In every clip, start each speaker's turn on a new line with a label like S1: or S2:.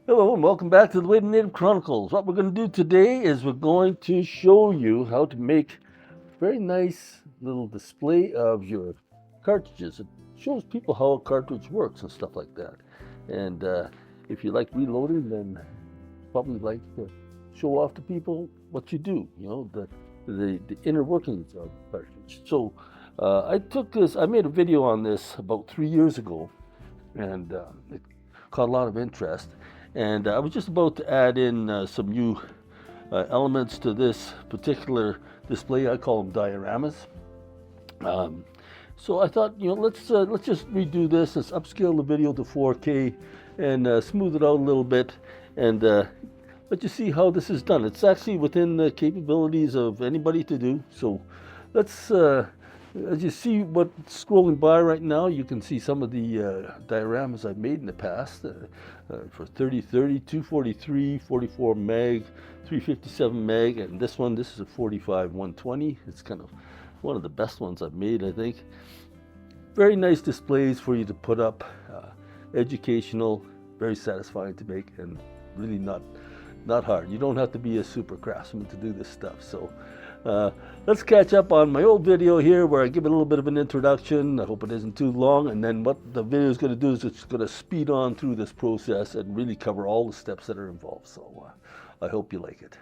S1: Hello and welcome back to the Way to Native Chronicles. What we're going to do today is we're going to show you how to make a very nice little display of your cartridges. It shows people how a cartridge works and stuff like that. And if you like reloading, then probably like to show off to people what you do, the inner workings of the cartridge. So I made a video on this about 3 years ago, and it caught a lot of interest. And I was just about to add in some new elements to this particular display. I call them dioramas. So I thought, let's just redo this. Let's upscale the video to 4K and smooth it out a little bit, and let you see how this is done. It's actually within the capabilities of anybody to do. So let's. As you see what's scrolling by right now, you can see some of the dioramas I've made in the past for 3030, 243, 44 meg, 357 meg, and this is a 45 120. It's kind of one of the best ones I've made, I think. Very nice displays for you to put up, educational, very satisfying to make, and really not hard. You don't have to be a super craftsman to do this stuff. So let's catch up on my old video here where I give it a little bit of an introduction. I hope it isn't too long, and then what the video is going to do is it's going to speed on through this process and really cover all the steps that are involved. So I hope you like it.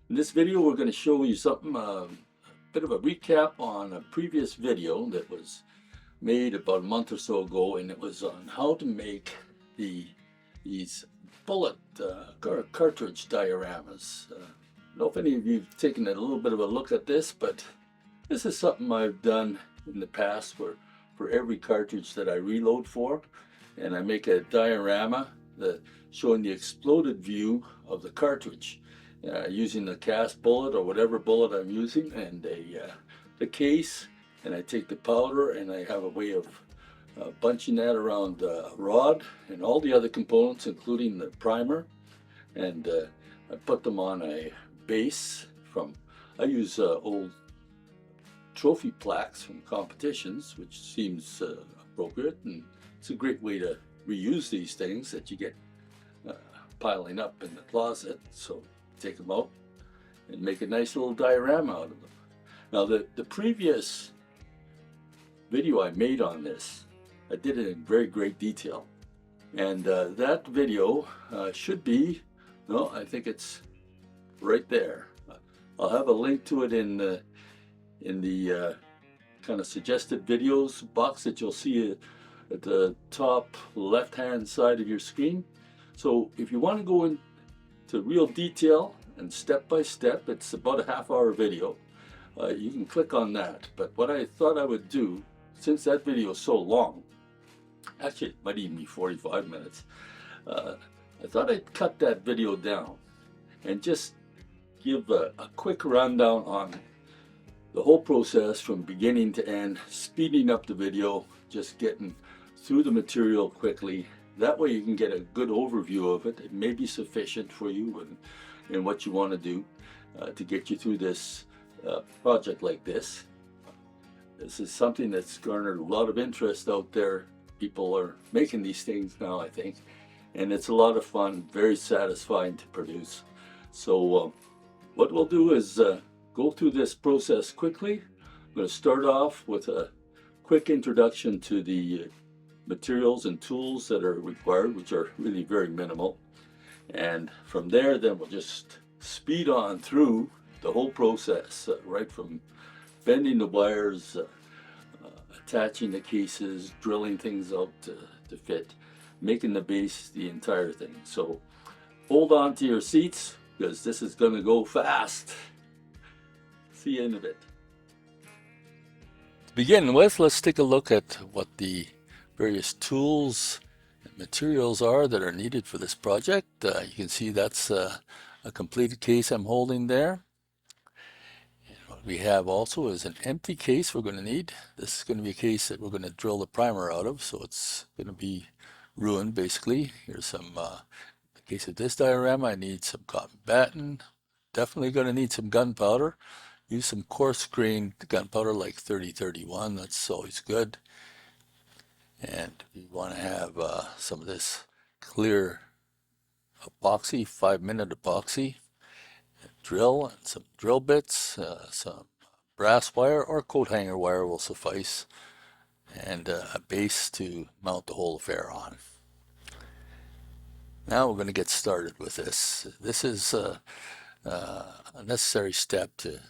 S1: In this video, we're going to show you something, a bit of a recap on a previous video that was made about a month or so ago, and it was on how to make these bullet cartridge dioramas. I don't know if any of you have taken a little bit of a look at this, but this is something I've done in the past for every cartridge that I reload for, and I make a diorama showing the exploded view of the cartridge. Using the cast bullet or whatever bullet I'm using, and the case, and I take the powder and I have a way of bunching that around the rod and all the other components, including the primer, and I put them on a base I use old trophy plaques from competitions, which seems appropriate, and it's a great way to reuse these things that you get piling up in the closet. So take them out and make a nice little diorama out of them. Now the previous video I made on this, I did it in very great detail, and that video should be, no, I think it's right there. I'll have a link to it in the kind of suggested videos box that you'll see at the top left hand side of your screen. So if you want to go into real detail and step by step, it's about a half-hour video. You can click on that. But what I thought I would do, since that video is so long, actually it might even be 45 minutes, I thought I'd cut that video down and just give a quick rundown on the whole process from beginning to end, speeding up the video, just getting through the material quickly. That way you can get a good overview of it. It may be sufficient for you and what you want to do to get you through this project like this. This is something that's garnered a lot of interest out there. People are making these things now, I think, and it's a lot of fun, very satisfying to produce. So what we'll do is go through this process quickly. I'm going to start off with a quick introduction to the materials and tools that are required, which are really very minimal, and from there then we'll just speed on through the whole process, right from bending the wires, attaching the cases, drilling things out to fit, making the base, the entire thing. So hold on to your seats because this is going to go fast. See you in a bit. To begin with, let's take a look at what the various tools and materials are that are needed for this project. You can see that's a completed case I'm holding there. And what we have also is an empty case we're going to need. This is going to be a case that we're going to drill the primer out of, so it's going to be ruined basically. Here's some, in the case of this diorama, I need some cotton batten. Definitely going to need some gunpowder. Use some coarse grained gunpowder like 3031, that's always good. And you want to have some of this clear epoxy, 5-minute epoxy. Drill and some drill bits, some brass wire or coat hanger wire will suffice, and a base to mount the whole affair on. Now we're going to get started with this. This is a necessary step to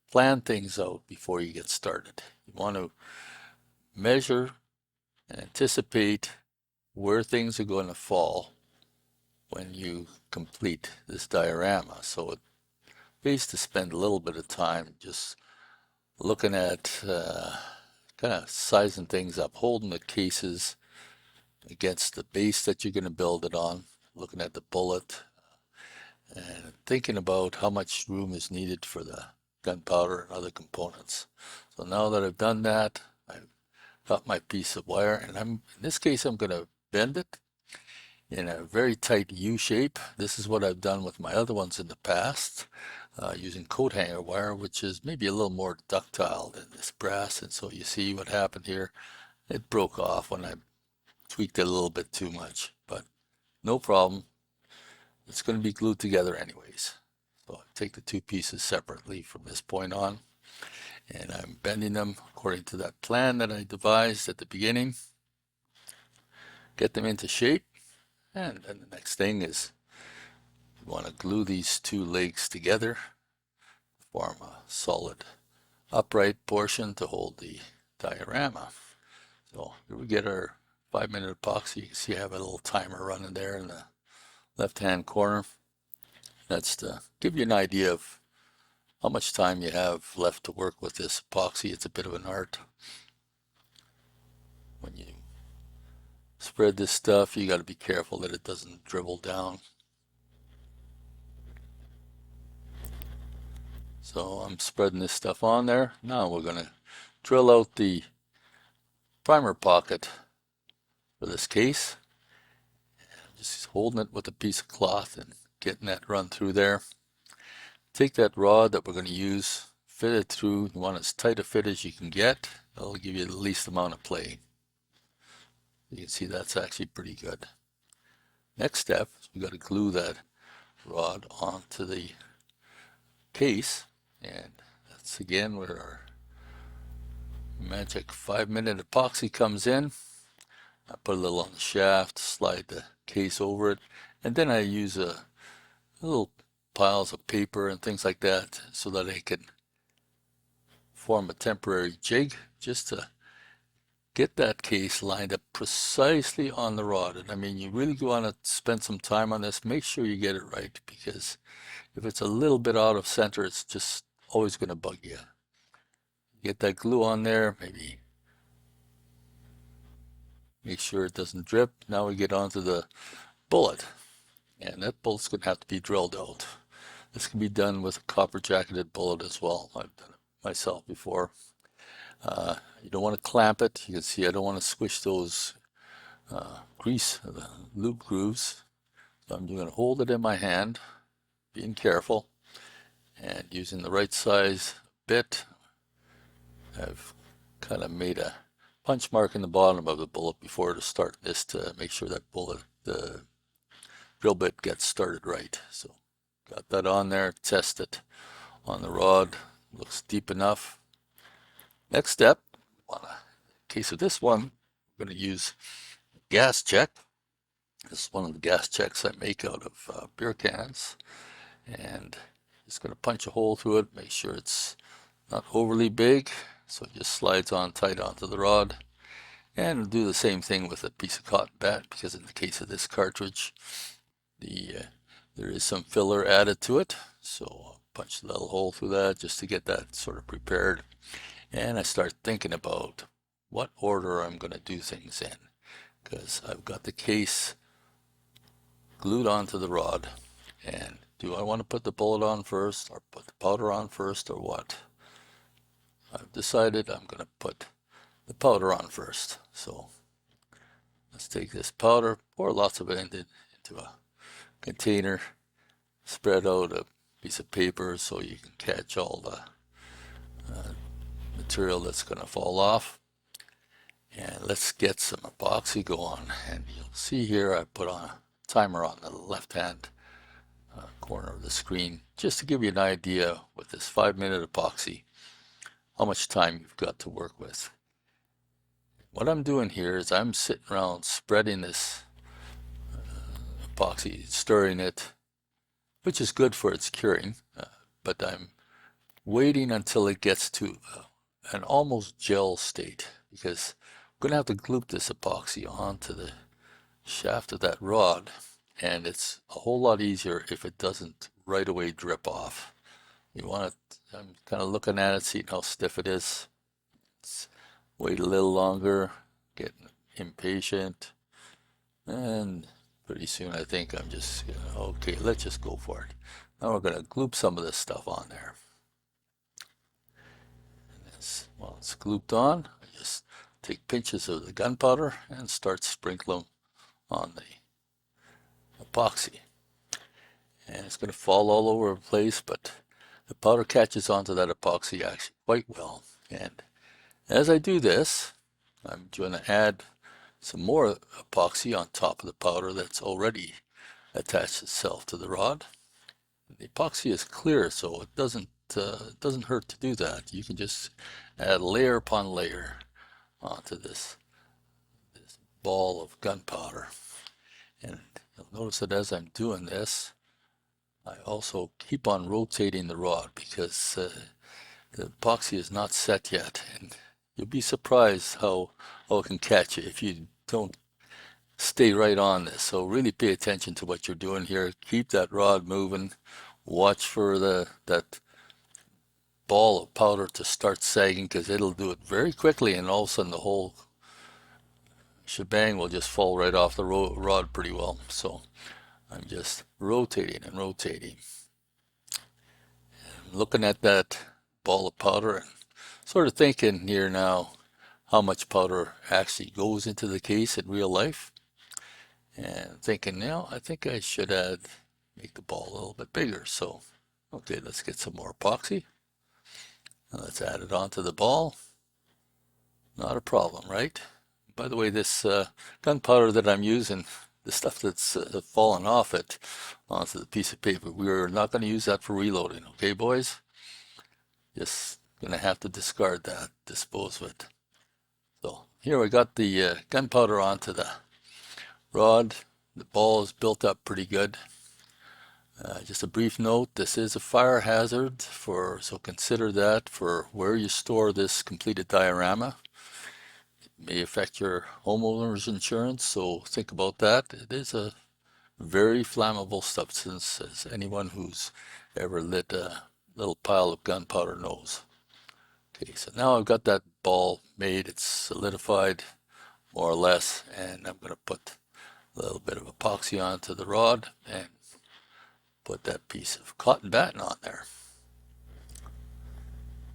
S1: plan things out before you get started. You want to measure and anticipate where things are going to fall when you complete this diorama. So it pays to spend a little bit of time just looking at kind of sizing things up, holding the cases against the base that you're going to build it on, looking at the bullet, and thinking about how much room is needed for the gunpowder and other components. So now that I've done that, I've got my piece of wire, and in this case I'm going to bend it in a very tight U shape. This is what I've done with my other ones in the past, using coat hanger wire, which is maybe a little more ductile than this brass. And so you see what happened here. It broke off when I tweaked it a little bit too much, but no problem. It's going to be glued together anyways. So I take the two pieces separately from this point on, and I'm bending them according to that plan that I devised at the beginning. Get them into shape. And then the next thing is you want to glue these two legs together, form a solid upright portion to hold the diorama. So here we get our 5-minute epoxy. You can see I have a little timer running there in the left-hand corner. That's to give you an idea of how much time you have left to work with this epoxy. It's a bit of an art. When you spread this stuff, you got to be careful that it doesn't dribble down. So I'm spreading this stuff on there. Now we're going to drill out the primer pocket for this case. Just holding it with a piece of cloth and getting that run through there. Take that rod that we're going to use, fit it through. You want as tight a fit as you can get. That'll give you the least amount of play. You can see that's actually pretty good. Next step is we got to glue that rod onto the case, and that's again where our magic 5-minute epoxy comes in. I put a little on the shaft, slide the case over it, and then I use little piles of paper and things like that so that I can form a temporary jig just to get that case lined up precisely on the rod. And I mean, you really want to spend some time on this. Make sure you get it right, because if it's a little bit out of center, it's just always going to bug you. Get that glue on there, maybe make sure it doesn't drip. Now we get onto the bullet, and that bullet's going to have to be drilled out. This can be done with a copper jacketed bullet as well. I've done it myself before. You don't want to clamp it. You can see I don't want to squish those grease, the loop grooves. So I'm going to hold it in my hand, being careful, and using the right size bit. I've kind of made a punch mark in the bottom of the bullet before to start this to make sure that the drill bit gets started right. So got that on there, test it on the rod, looks deep enough. Next step, in case of this one, we're going to use gas check. This is one of the gas checks I make out of beer cans, and just going to punch a hole through it, make sure it's not overly big, so it just slides on tight onto the rod. And we'll do the same thing with a piece of cotton bat, because in the case of this cartridge, there is some filler added to it, so I'll punch a little hole through that just to get that sort of prepared. And I start thinking about what order I'm going to do things in, because I've got the case glued onto the rod, and do I want to put the bullet on first or put the powder on first or what? I've decided I'm going to put the powder on first. So let's take this powder, pour lots of it into a container, spread out a piece of paper so you can catch all the material that's going to fall off. And let's get some epoxy going. And you'll see here I put on a timer on the left hand corner of the screen just to give you an idea with this 5-minute epoxy how much time you've got to work with. What I'm doing here is I'm sitting around spreading this epoxy, stirring it, which is good for its curing, but I'm waiting until it gets to an almost gel state, because I'm going to have to glue this epoxy onto the shaft of that rod, and it's a whole lot easier if it doesn't right away drip off. You want it, I'm kind of looking at it, seeing how stiff it is. Wait a little longer, getting impatient, and pretty soon I think I'm just gonna, okay, let's just go for it. Now we're going to glue some of this stuff on there. While it's glued on, I just take pinches of the gunpowder and start sprinkling on the epoxy. And it's going to fall all over the place, but the powder catches onto that epoxy actually quite well. And as I do this, I'm going to add some more epoxy on top of the powder that's already attached itself to the rod. The epoxy is clear, so it doesn't hurt to do that. You can just add layer upon layer onto this ball of gunpowder. And you'll notice that as I'm doing this, I also keep on rotating the rod because the epoxy is not set yet, and you'll be surprised how it can catch you if you don't stay right on this. So really pay attention to what you're doing here. Keep that rod moving. Watch for that ball of powder to start sagging, because it'll do it very quickly, and all of a sudden the whole shebang will just fall right off the rod pretty well. So I'm just rotating and rotating. I'm looking at that ball of powder and sort of thinking here now how much powder actually goes into the case in real life, and thinking now I think I should make the ball a little bit bigger. So okay, let's get some more epoxy and let's add it onto the ball. Not a problem, right? By the way, this gunpowder that I'm using, the stuff that's fallen off it onto the piece of paper, we're not going to use that for reloading, okay boys? Just going to have to discard that, dispose of it. So here we got the gunpowder onto the rod. The ball is built up pretty good. Just a brief note, this is a fire hazard, so consider that for where you store this completed diorama. It may affect your homeowner's insurance, so think about that. It is a very flammable substance, as anyone who's ever lit a little pile of gunpowder knows. Okay, so now I've got that ball made, it's solidified more or less, and I'm going to put a little bit of epoxy onto the rod and put that piece of cotton batten on there.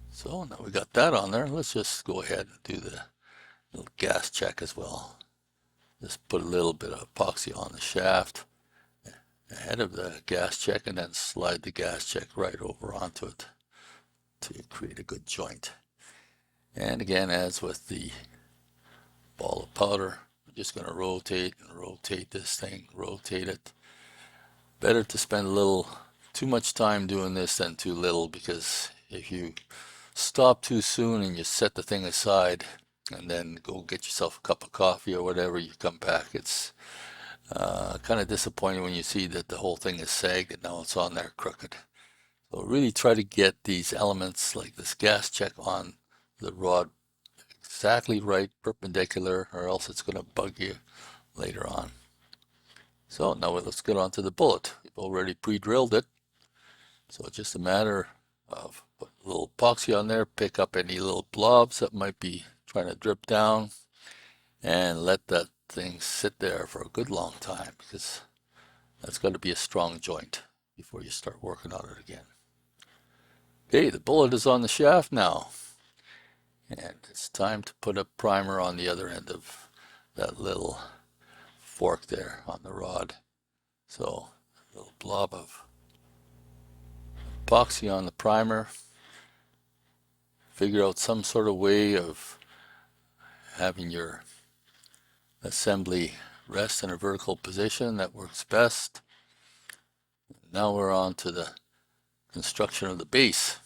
S1: So now we got that on there. Let's just go ahead and do the little gas check as well. Just put a little bit of epoxy on the shaft ahead of the gas check, and then slide the gas check right over onto it to create a good joint. And again, as with the ball of powder, I'm just going to rotate and rotate this thing, rotate it. Better to spend too much time doing this than too little, because if you stop too soon and you set the thing aside and then go get yourself a cup of coffee or whatever, you come back, it's kind of disappointing when you see that the whole thing is sagged and now it's on there crooked. So really try to get these elements like this gas check on the rod exactly right, perpendicular, or else it's going to bug you later on. So now let's get on to the bullet. We've already pre-drilled it, so it's just a matter of put a little epoxy on there, pick up any little blobs that might be trying to drip down, and let that thing sit there for a good long time, because that's got to be a strong joint before you start working on it again. Okay, the bullet is on the shaft now. And it's time to put a primer on the other end of that little fork there on the rod. So a little blob of epoxy on the primer. Figure out some sort of way of having your assembly rest in a vertical position that works best. Now we're on to the construction of the base.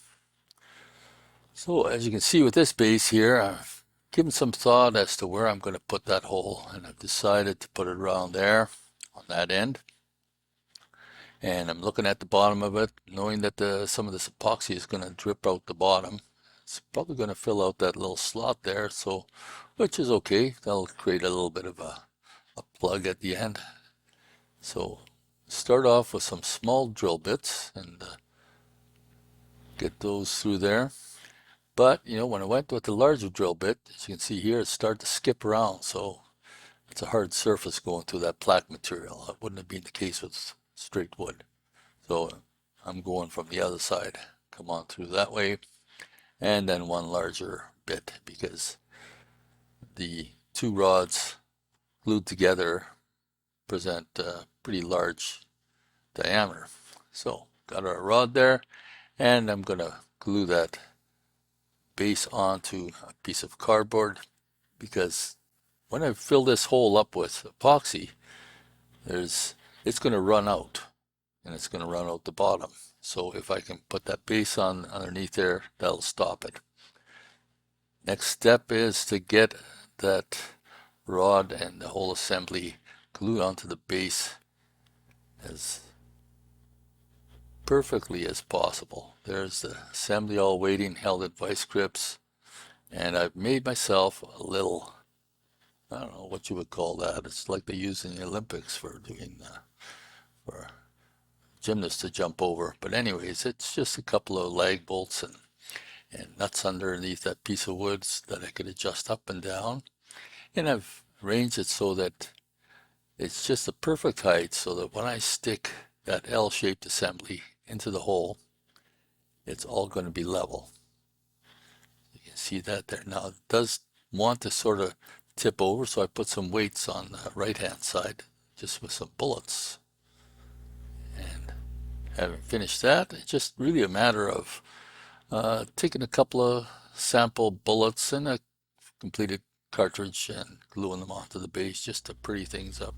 S1: So as you can see with this base here, I've given some thought as to where I'm going to put that hole, and I've decided to put it around there on that end. And I'm looking at the bottom of it, knowing that some of this epoxy is going to drip out the bottom. It's probably going to fill out that little slot there, so which is okay. That'll create a little bit of a plug at the end. So start off with some small drill bits and get those through there. But you know, when I went with the larger drill bit, as you can see here, it started to skip around, so it's a hard surface going through that plaque material. That wouldn't have been the case with straight wood. So I'm going from the other side, come on through that way, and then one larger bit, because the two rods glued together present a pretty large diameter. So got our rod there, and I'm going to glue that base onto a piece of cardboard, because when I fill this hole up with epoxy, it's going to run out, and it's going to run out the bottom. So if I can put that base on underneath there, that'll stop it. Next step is to get that rod and the whole assembly glued onto the base as perfectly as possible. There's the assembly all waiting, held in vice grips, and I've made myself a little, I don't know what you would call that. It's like they use in the Olympics for doing for gymnasts to jump over. But anyways, it's just a couple of lag bolts and nuts underneath that piece of wood that I could adjust up and down. And I've arranged it so that it's just the perfect height, so that when I stick that L-shaped assembly into the hole, it's all going to be level. You can see that there. Now it does want to sort of tip over, so I put some weights on the right hand side just with some bullets. And having finished that, it's just really a matter of taking a couple of sample bullets and a completed cartridge and gluing them onto the base just to pretty things up.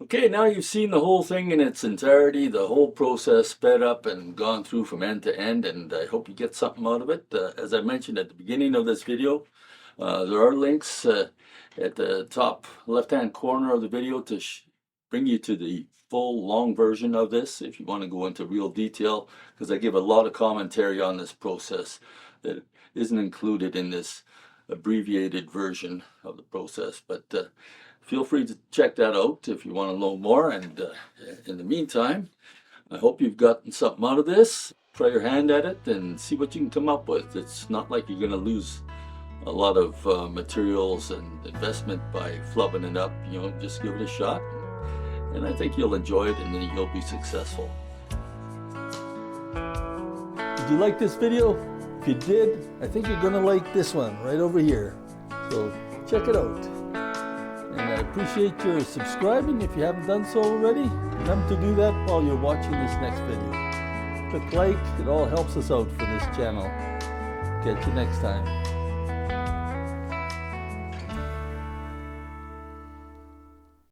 S1: Okay, now you've seen the whole thing in its entirety, the whole process sped up and gone through from end to end, and I hope you get something out of it. As I mentioned at the beginning of this video, there are links at the top left-hand corner of the video to bring you to the full long version of this if you want to go into real detail, because I give a lot of commentary on this process that isn't included in this abbreviated version of the process. But feel free to check that out if you want to know more. And in the meantime, I hope you've gotten something out of this. Try your hand at it and see what you can come up with. It's not like you're going to lose a lot of materials and investment by flubbing it up. You know, just give it a shot, and I think you'll enjoy it, and then you'll be successful. Did you like this video? If you did, I think you're going to like this one right over here. So check it out. And I appreciate your subscribing if you haven't done so already. Remember to do that while you're watching this next video. Click like, it all helps us out for this channel. Catch you next time.